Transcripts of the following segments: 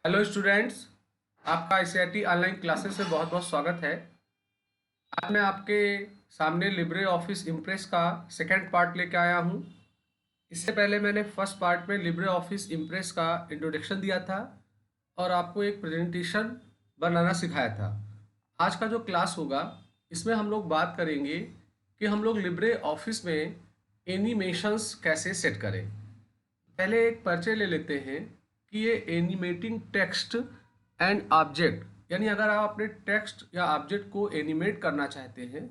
Hello students, आपका ICIT online classes से बहुत बहुत स्वागत है। आज मैं आपके सामने लिब्रे ऑफिस इम्प्रेस का सेकंड पार्ट लेके आया हूँ। इससे पहले मैंने फर्स्ट पार्ट में लिब्रे ऑफिस इम्प्रेस का इंट्रोडक्शन दिया था और आपको एक प्रेजेंटेशन बनाना सिखाया था। आज का जो क्लास होगा इसमें हम लोग बात करेंगे कि हम लोग लिब्रे ऑफिस में एनिमेशंस कैसे सेट करें। पहले एक परिचय ले लेते हैं कि ये एनिमेटिंग टेक्स्ट एंड ऑब्जेक्ट, यानी अगर आप अपने टेक्स्ट या ऑब्जेक्ट को एनिमेट करना चाहते हैं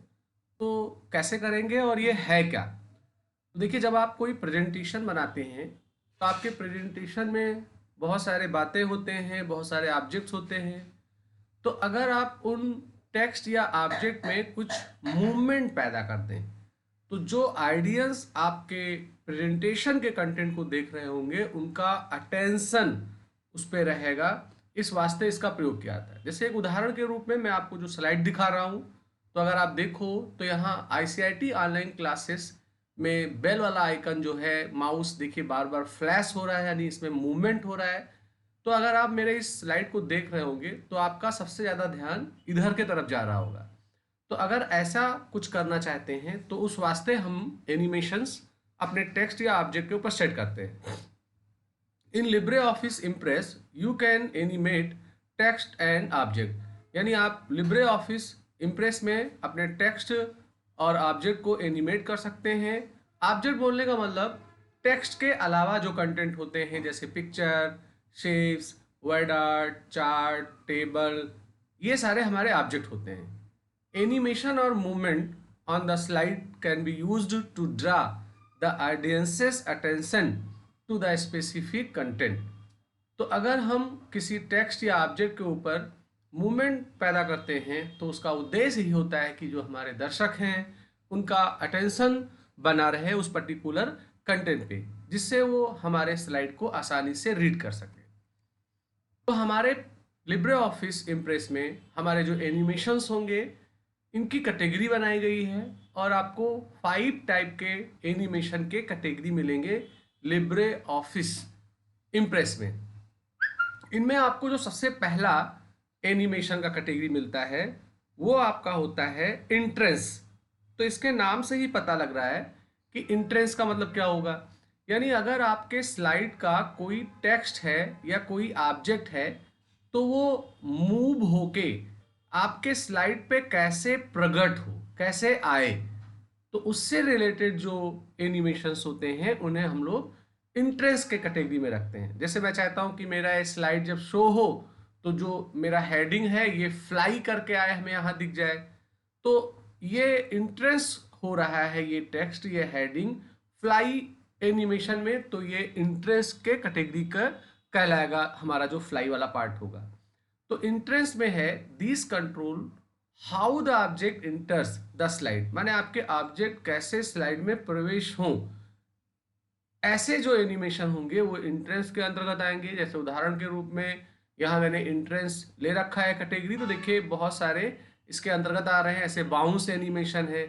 तो कैसे करेंगे और ये है क्या। तो देखिए, जब आप कोई प्रेजेंटेशन बनाते हैं तो आपके प्रेजेंटेशन में बहुत सारे बातें होते हैं, बहुत सारे ऑब्जेक्ट्स होते हैं। तो अगर आप उन टेक्स्ट या ऑब्जेक्ट में कुछ मूवमेंट पैदा कर दें तो जो आइडियंस आपके प्रेजेंटेशन के कंटेंट को देख रहे होंगे उनका अटेंशन उस पर रहेगा। इस वास्ते इसका प्रयोग किया जाता है। जैसे एक उदाहरण के रूप में मैं आपको जो स्लाइड दिखा रहा हूँ, तो अगर आप देखो तो यहाँ आईसीआईटी ऑनलाइन क्लासेस में बेल वाला आइकन जो है, माउस देखिए बार बार फ्लैश हो रहा है, यानी इसमें मूवमेंट हो रहा है। तो अगर आप मेरे इस स्लाइड को देख रहे होंगे तो आपका सबसे ज़्यादा ध्यान इधर के तरफ जा रहा होगा। तो अगर ऐसा कुछ करना चाहते हैं तो उस वास्ते हम एनिमेशंस अपने टेक्स्ट या ऑब्जेक्ट के ऊपर सेट करते हैं। इन Libre office impress you can animate text and object, यानी आप लिब्रे ऑफिस इम्प्रेस में अपने टेक्स्ट और ऑब्जेक्ट को एनिमेट कर सकते हैं। ऑब्जेक्ट बोलने का मतलब टेक्स्ट के अलावा जो कंटेंट होते हैं, जैसे picture, shapes, word art, chart, table, ये सारे हमारे ऑब्जेक्ट होते हैं। Animation or movement on the slide can be used to draw the audience's attention to the specific content. तो अगर हम किसी टेक्स्ट या ऑब्जेक्ट के ऊपर मूवमेंट पैदा करते हैं तो उसका उद्देश्य ही होता है कि जो हमारे दर्शक हैं उनका अटेंशन बना रहे उस पर्टिकुलर कंटेंट पे, जिससे वो हमारे स्लाइड को आसानी से रीड कर सके। तो हमारे लिब्रे ऑफिस इम्प्रेस में हमारे जो एनिमेशंस होंगे इनकी कैटेगरी बनाई गई है और आपको 5 टाइप के एनिमेशन के कैटेगरी मिलेंगे लिब्रे ऑफिस इम्प्रेस में। इनमें आपको जो सबसे पहला एनिमेशन का कैटेगरी मिलता है वो आपका होता है इंट्रेंस। तो इसके नाम से ही पता लग रहा है कि इंट्रेंस का मतलब क्या होगा। यानी अगर आपके स्लाइड का कोई टेक्स्ट है या कोई ऑब्जेक्ट है तो वो मूव होके आपके स्लाइड पे कैसे प्रकट हो, कैसे आए, तो उससे रिलेटेड जो एनिमेशंस होते हैं उन्हें हम लोग इंटरेस्ट के कैटेगरी में रखते हैं। जैसे मैं चाहता हूं कि मेरा ये स्लाइड जब शो हो तो जो मेरा हेडिंग है ये फ्लाई करके आए, हमें यहाँ दिख जाए, तो ये इंटरेस्ट हो रहा है, ये टेक्स्ट, ये हेडिंग फ्लाई एनिमेशन में, तो ये इंटरेस्ट के कैटेगरी का कहलाएगा हमारा जो फ्लाई वाला पार्ट होगा। तो इंटरेस्ट में है this control how the object इंटर्स the slide, माने आपके ऑब्जेक्ट कैसे स्लाइड में प्रवेश हों। ऐसे जो एनिमेशन होंगे वो इंट्रेंस के अंतर्गत आएंगे। जैसे उदाहरण के रूप में यहाँ मैंने इंट्रेंस ले रखा है कैटेगरी, तो देखिए बहुत सारे इसके अंतर्गत आ रहे हैं। ऐसे बाउंस एनिमेशन है,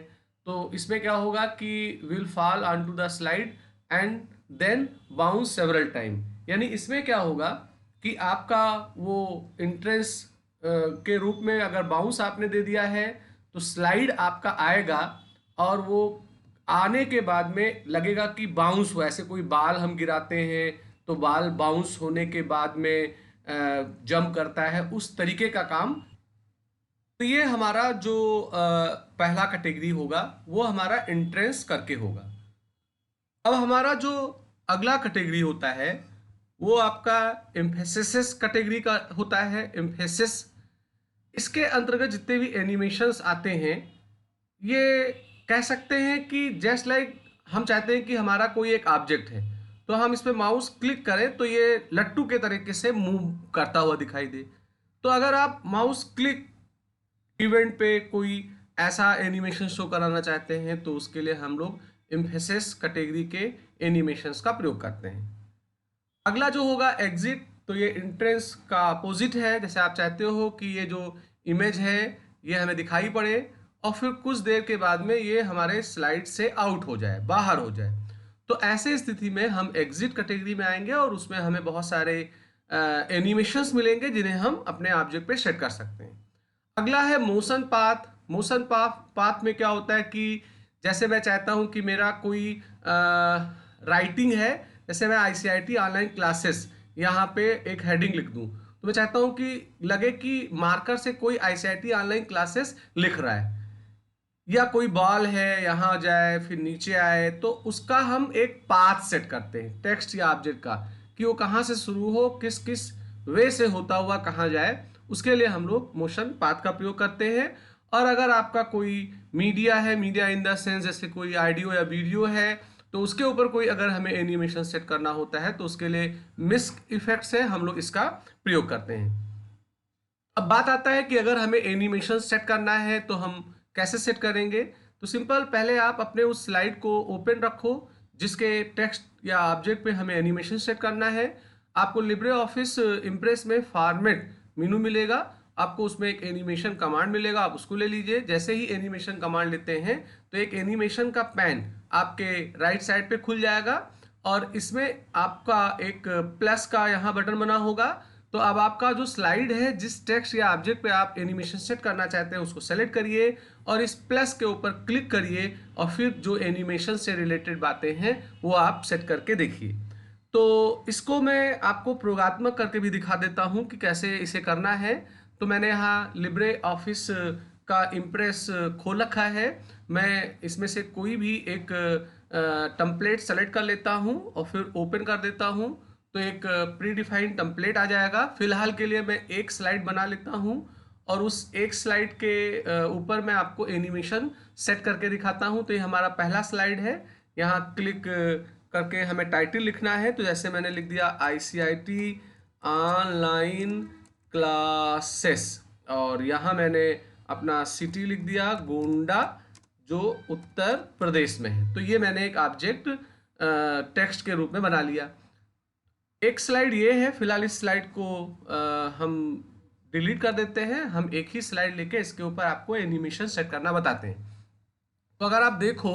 तो इसमें क्या होगा कि will fall on to the slide and then bounce several time, यानी इसमें क्या होगा कि आपका वो इंट्रेंस के रूप में अगर बाउंस आपने दे दिया है तो स्लाइड आपका आएगा और वो आने के बाद में लगेगा कि बाउंस हुआ। ऐसे कोई बाल हम गिराते हैं तो बाल बाउंस होने के बाद में जंप करता है, उस तरीके का काम। तो ये हमारा जो पहला कैटेगरी होगा वो हमारा एंट्रेंस करके होगा। अब हमारा जो अगला कैटेगरी होता है वो आपका एम्फेसिस कैटेगरी का होता है। एम्फेसिस, इसके अंतर्गत जितने भी एनिमेशंस आते हैं ये कह सकते हैं कि जस्ट लाइक हम चाहते हैं कि हमारा कोई एक ऑब्जेक्ट है तो हम इस पर माउस क्लिक करें तो ये लट्टू के तरीके से मूव करता हुआ दिखाई दे। तो अगर आप माउस क्लिक इवेंट पे कोई ऐसा एनिमेशन शो कराना चाहते हैं तो उसके लिए हम लोग एम्फेसिस कैटेगरी के एनिमेशंस का प्रयोग करते हैं। अगला जो होगा एग्जिट, तो ये इंट्रेंस का अपोजिट है। जैसे आप चाहते हो कि ये जो इमेज है ये हमें दिखाई पड़े और फिर कुछ देर के बाद में ये हमारे स्लाइड से आउट हो जाए, बाहर हो जाए, तो ऐसे स्थिति में हम एग्जिट कैटेगरी में आएंगे और उसमें हमें बहुत सारे एनिमेशंस मिलेंगे जिन्हें हम अपने ऑब्जेक्ट पे सेट कर सकते हैं। अगला है मोशन पाथ। मोशन पाथ में क्या होता है कि जैसे मैं चाहता हूं कि मेरा कोई राइटिंग है, जैसे मैं आईसीआईटी ऑनलाइन क्लासेस यहाँ पे एक हेडिंग लिख दूं, तो मैं चाहता हूं कि लगे कि मार्कर से कोई आईसीआईटी ऑनलाइन क्लासेस लिख रहा है, या कोई बॉल है यहाँ जाए फिर नीचे आए, तो उसका हम एक पाथ सेट करते हैं टेक्स्ट या ऑब्जेक्ट का, कि वो कहाँ से शुरू हो, किस किस वे से होता हुआ कहाँ जाए। उसके लिए हम लोग मोशन पाथ का प्रयोग करते हैं। और अगर आपका कोई मीडिया है, मीडिया इन द सेंस जैसे कोई ऑडियो या वीडियो है, तो उसके ऊपर कोई अगर हमें एनिमेशन सेट करना होता है तो उसके लिए मिस्क इफेक्ट्स है, हम लोग इसका प्रयोग करते हैं। अब बात आता है कि अगर हमें एनिमेशन सेट करना है तो हम कैसे सेट करेंगे। तो सिंपल, पहले आप अपने उस स्लाइड को ओपन रखो जिसके टेक्स्ट या ऑब्जेक्ट पे हमें एनिमेशन सेट करना है। आपको लिब्रे ऑफिस इम्प्रेस में फॉर्मेट मेनू मिलेगा, आपको उसमें एक एनिमेशन कमांड मिलेगा, आप उसको ले लीजिए। जैसे ही एनिमेशन कमांड लेते हैं तो एक एनिमेशन का पैन आपके राइट साइड पे खुल जाएगा, और इसमें आपका एक प्लस का यहाँ बटन बना होगा। तो अब आपका जो स्लाइड है, जिस टेक्स्ट या ऑब्जेक्ट पे आप एनिमेशन सेट करना चाहते हैं उसको सेलेक्ट करिए और इस प्लस के ऊपर क्लिक करिए, और फिर जो एनिमेशन से रिलेटेड बातें हैं वो आप सेट करके देखिए। तो इसको मैं आपको प्रयोगात्मक करके भी दिखा देता हूं कि कैसे इसे करना है। तो मैंने यहाँ लिब्रे ऑफिस का इम्प्रेस खोल रखा है। मैं इसमें से कोई भी एक टेम्पलेट सेलेक्ट कर लेता हूं और फिर ओपन कर देता हूं, तो एक प्री डिफाइंड टेम्पलेट आ जाएगा। फिलहाल के लिए मैं एक स्लाइड बना लेता हूं और उस एक स्लाइड के ऊपर मैं आपको एनिमेशन सेट करके दिखाता हूं। तो ये हमारा पहला स्लाइड है। यहाँ क्लिक करके हमें टाइटल लिखना है, तो जैसे मैंने लिख दिया आईसीआईटी ऑनलाइन क्लासेस, और यहाँ मैंने अपना सिटी लिख दिया गोंडा, जो उत्तर प्रदेश में है। तो ये मैंने एक ऑब्जेक्ट टेक्स्ट के रूप में बना लिया। एक स्लाइड ये है, फिलहाल इस स्लाइड को हम डिलीट कर देते हैं। हम एक ही स्लाइड लेके इसके ऊपर आपको एनिमेशन सेट करना बताते हैं। तो अगर आप देखो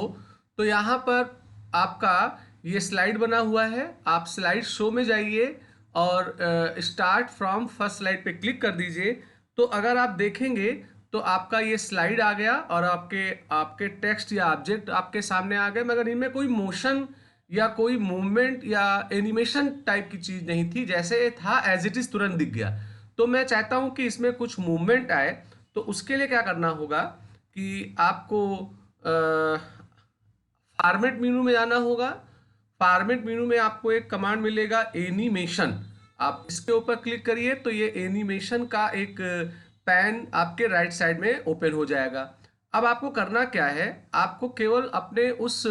तो यहाँ पर आपका ये स्लाइड बना हुआ है। आप स्लाइड शो में जाइए और स्टार्ट फ्रॉम फर्स्ट स्लाइड पे क्लिक कर दीजिए। तो अगर आप देखेंगे तो आपका ये स्लाइड आ गया और आपके टेक्स्ट या ऑब्जेक्ट आपके सामने आ गए, मगर इनमें कोई मोशन या कोई मूवमेंट या एनिमेशन टाइप की चीज नहीं थी। जैसे था एज इट इज तुरंत दिख गया। तो मैं चाहता हूं कि इसमें कुछ मूवमेंट आए, तो उसके लिए क्या करना होगा कि आपको फॉर्मेट मेनू में जाना होगा। फॉर्मेट मेनू में आपको एक कमांड मिलेगा एनिमेशन, आप इसके ऊपर क्लिक करिए तो ये एनिमेशन का एक पैन आपके राइट साइड में ओपन हो जाएगा। अब आपको करना क्या है, आपको केवल अपने उस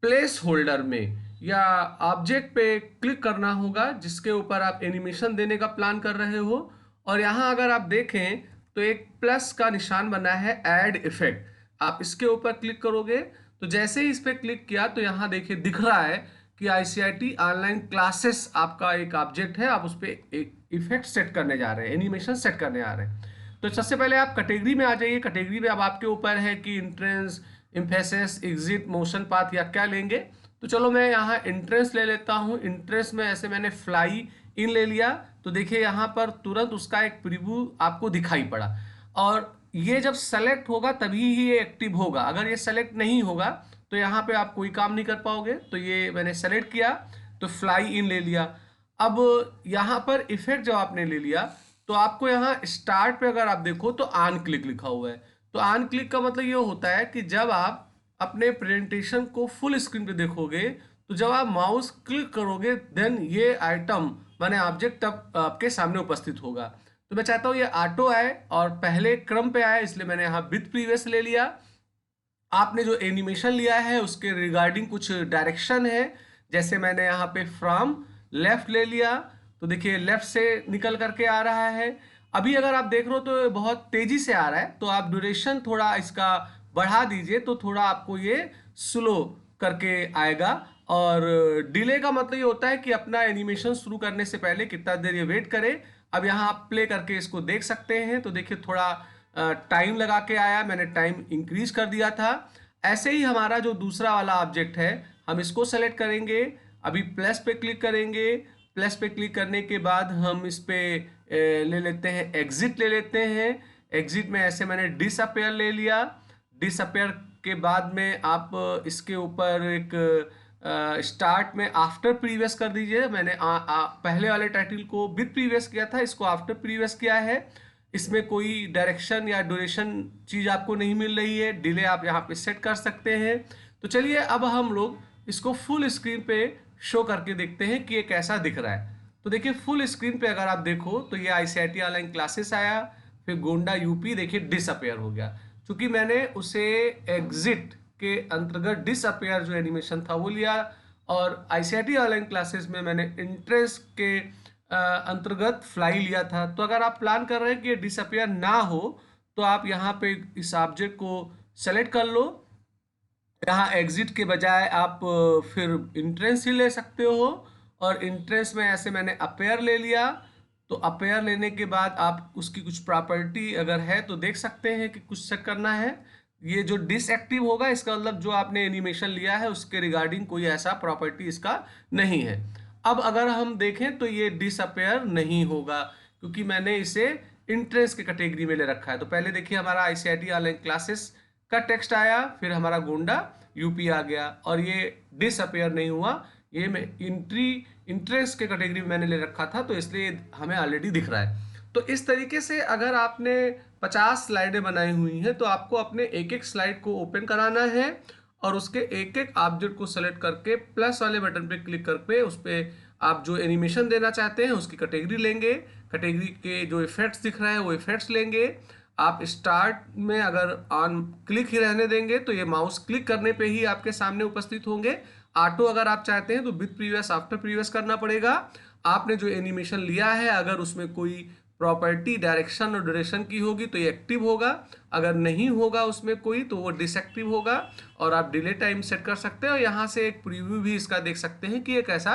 प्लेस होल्डर में या ऑब्जेक्ट पे क्लिक करना होगा जिसके ऊपर आप एनिमेशन देने का प्लान कर रहे हो। और यहाँ अगर आप देखें तो एक प्लस का निशान बना है ऐड इफेक्ट, आप इसके ऊपर क्लिक करोगे तो जैसे ही इस पर क्लिक किया तो यहाँ देखिए दिख रहा है कि आईसीआईटी ऑनलाइन क्लासेस आपका एक ऑब्जेक्ट है, आप उस पर एक इफेक्ट सेट करने जा रहे हैं, एनिमेशन सेट करने आ रहे हैं। तो सबसे पहले आप कैटेगरी में आ जाइए। कैटेगरी में अब आपके ऊपर है कि entrance, emphasis, exit, motion path या क्या लेंगे। तो चलो मैं यहाँ इंट्रेंस ले लेता हूँ। इंट्रेंस में ऐसे मैंने फ्लाई इन ले लिया, तो देखिए यहाँ पर तुरंत उसका एक प्रीव्यू आपको दिखाई पड़ा। और ये जब सेलेक्ट होगा तभी ही ये एक्टिव होगा, अगर ये सेलेक्ट नहीं होगा तो यहाँ पे आप कोई काम नहीं कर पाओगे। तो ये मैंने सेलेक्ट किया तो फ्लाई इन ले लिया। अब यहाँ पर इफेक्ट जब आपने ले लिया तो आपको यहाँ स्टार्ट पे अगर आप देखो तो ऑन क्लिक लिखा हुआ है। तो ऑन क्लिक का मतलब ये होता है कि जब आप अपने प्रेजेंटेशन को फुल स्क्रीन पे देखोगे तो जब आप माउस क्लिक करोगे देन ये आइटम माने ऑब्जेक्ट तब आपके सामने उपस्थित होगा। तो मैं चाहता हूँ ये ऑटो आए और पहले क्रम पे आए, इसलिए मैंने यहाँ विथ प्रीवियस ले लिया। आपने जो एनिमेशन लिया है उसके रिगार्डिंग कुछ डायरेक्शन है, जैसे मैंने यहाँ पे फ्रॉम लेफ्ट ले लिया, तो देखिए लेफ्ट से निकल करके आ रहा है। अभी अगर आप देख रहे हो तो बहुत तेजी से आ रहा है, तो आप ड्यूरेशन थोड़ा इसका बढ़ा दीजिए तो थोड़ा आपको ये स्लो करके आएगा। और डिले का मतलब ये होता है कि अपना एनिमेशन शुरू करने से पहले कितना देर ये वेट करे। अब यहाँ आप प्ले करके इसको देख सकते हैं, तो देखिए थोड़ा टाइम लगा के आया, मैंने टाइम इंक्रीज कर दिया था। ऐसे ही हमारा जो दूसरा वाला ऑब्जेक्ट है हम इसको सेलेक्ट करेंगे, अभी प्लस पे क्लिक करेंगे, प्लस पे क्लिक करने के बाद हम इस पे ले लेते हैं एग्जिट ले लेते हैं। एग्जिट में ऐसे मैंने डिसअपेयर ले लिया। डिसअपेयर के बाद में आप इसके ऊपर एक स्टार्ट में आफ्टर प्रीवियस कर दीजिए। मैंने पहले वाले टाइटल को विद प्रीवियस किया था, इसको आफ्टर प्रीवियस किया है। इसमें कोई डायरेक्शन या ड्यूरेशन चीज़ आपको नहीं मिल रही है, डिले आप यहाँ पे सेट कर सकते हैं। तो चलिए अब हम लोग इसको फुल स्क्रीन पे शो करके देखते हैं कि ये कैसा दिख रहा है। तो देखिए फुल स्क्रीन पे अगर आप देखो तो ये ICIT ऑनलाइन क्लासेस आया, फिर गोंडा यूपी देखिए डिसअपेयर हो गया, क्योंकि मैंने उसे एग्जिट के अंतर्गत डिसअपेयर जो एनिमेशन था वो लिया, और ICIT ऑनलाइन क्लासेस में मैंने इंटरेस्ट के अंतर्गत फ्लाई लिया था। तो अगर आप प्लान कर रहे हैं कि ये डिसअपेयर ना हो तो आप यहाँ पे इस ऑब्जेक्ट को सेलेक्ट कर लो। यहाँ एग्जिट के बजाय आप फिर इंट्रेंस ही ले सकते हो, और इंट्रेंस में ऐसे मैंने अपेयर ले लिया। तो अपेयर लेने के बाद आप उसकी कुछ प्रॉपर्टी अगर है तो देख सकते हैं कि कुछ सेट करना है। ये जो डिसएक्टिव होगा इसका मतलब जो आपने एनिमेशन लिया है उसके रिगार्डिंग कोई ऐसा प्रॉपर्टी इसका नहीं है। अब अगर हम देखें तो ये डिसअपेयर नहीं होगा, क्योंकि मैंने इसे इंट्रेंस के कैटेगरी में ले रखा है। तो पहले देखिए हमारा ICIT ऑनलाइन क्लासेस का टेक्स्ट आया, फिर हमारा गोंडा यूपी आ गया, और ये डिसअपेयर नहीं हुआ। ये मैं इंट्रेंस के कैटेगरी में मैंने ले रखा था, तो इसलिए हमें ऑलरेडी दिख रहा है। तो इस तरीके से अगर आपने 50 स्लाइडें बनाई हुई हैं तो आपको अपने एक एक स्लाइड को ओपन कराना है, और उसके एक एक ऑब्जेक्ट को सेलेक्ट करके प्लस वाले बटन पे क्लिक करके उस पर आप जो एनिमेशन देना चाहते हैं उसकी कैटेगरी लेंगे। कैटेगरी के जो इफेक्ट्स दिख रहे हैं वो इफेक्ट्स लेंगे। आप स्टार्ट में अगर ऑन क्लिक ही रहने देंगे तो ये माउस क्लिक करने पे ही आपके सामने उपस्थित होंगे। ऑटो अगर आप चाहते हैं तो विद प्रीवियस आफ्टर प्रीवियस करना पड़ेगा। आपने जो एनिमेशन लिया है अगर उसमें कोई प्रॉपर्टी डायरेक्शन और ड्यूरेशन की होगी तो ये एक्टिव होगा, अगर नहीं होगा उसमें कोई तो वो डिसएक्टिव होगा। और आप डिले टाइम सेट कर सकते हैं, और यहाँ से एक प्रीव्यू भी इसका देख सकते हैं कि ये कैसा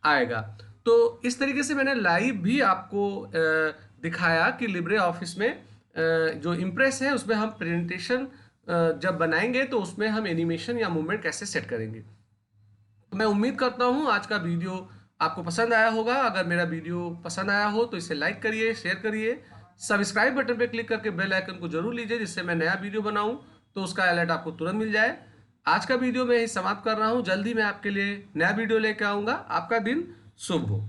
आएगा। तो इस तरीके से मैंने लाइव भी आपको दिखाया कि लिब्रे ऑफिस में जो इम्प्रेस है उसमें हम प्रेजेंटेशन जब बनाएंगे तो उसमें हम एनिमेशन या मूवमेंट कैसे सेट करेंगे। तो मैं उम्मीद करता हूँ आज का वीडियो आपको पसंद आया होगा। अगर मेरा वीडियो पसंद आया हो तो इसे लाइक करिए, शेयर करिए, सब्सक्राइब बटन पे क्लिक करके बेल आइकन को जरूर लीजिए, जिससे मैं नया वीडियो बनाऊं तो उसका अलर्ट आपको तुरंत मिल जाए। आज का वीडियो मैं यही समाप्त कर रहा हूँ। जल्दी मैं आपके लिए नया वीडियो लेकर आऊँगा। आपका दिन शुभ हो।